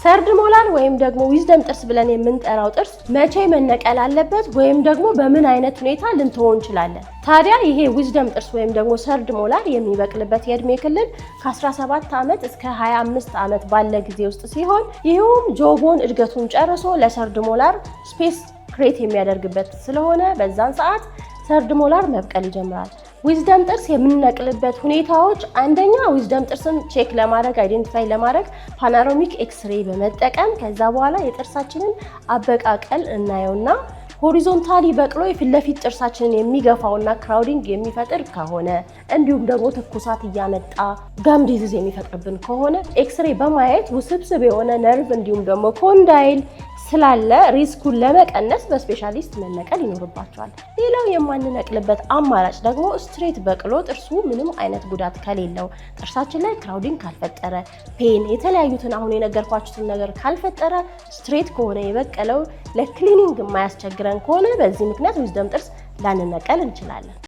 ሰርድ ሞላር ወይም ደግሞ ዊዝደም ጥርስ ብለን የምንጠራው ጥርስ መቼ መነቀል አለበት ወይም ደግሞ በምን አይነት ሁኔታ ልንተወው እንችላለን? ታዲያ ይሄ ዊዝደም ጥርስ ወይም ደግሞ ሰርድ ሞላር የሚበቅልበት የእድሜ ክልል ከ17 ዓመት እስከ 25 ዓመት ባለ ጊዜ ውስጥ ሲሆን ይህም ጆቦን እድገቱን ጨርሶ ለሰርድ ሞላር ስፔስ ክሬት የሚያደርግበት ስለሆነ በዛን ሰዓት ሰርድ ሞላር መብቀል ይጀምራል። ዊዝደም ጥርስ የምንነቅልበት ሁኔታዎች አንደኛ ዊዝደም ጥርስን ቼክ ለማድረግ አይዴንቲፋይ ለማድረግ ፓኖራሚክ ኤክስሬይ በመጠቀም ከዛ በኋላ የጥርሳችንን አበቃቀል እናየውና ሆሪዞንታሊ በቅሎ የፊት ለፊት ጥርሳችንን የሚገፋውና ክራውዲንግ የሚፈጥር ከሆነ እንዲሁም ደግሞ ትኩሳት እያመጣ ጋም ዲዚዝ የሚፈጥርብን ከሆነ ኤክስሬይ በማየት ውስብስብ የሆነ ነርቭ እንዲሁም ደግሞ ኮንዳይል ስላለ ሪስኩን ለመቀነስ በስፔሻሊስት መነቀል ይኖርባቸዋል። ሌላው የማንነቅልበት አማራጭ ደግሞ ስትሬት በቅሎ ጥርሱ ምንም አይነት ጉዳት ከሌለው ጥርሳችን ላይ ክራውዲንግ ካልፈጠረ ፔን የተለያዩትን አሁን የነገርኳችሁትን ነገር ካልፈጠረ ስትሬት ከሆነ የበቀለው ለክሊኒንግ የማያስቸግረን ከሆነ በዚህ ምክንያት ዊዝደም ጥርስ ላንነቀል እንችላለን።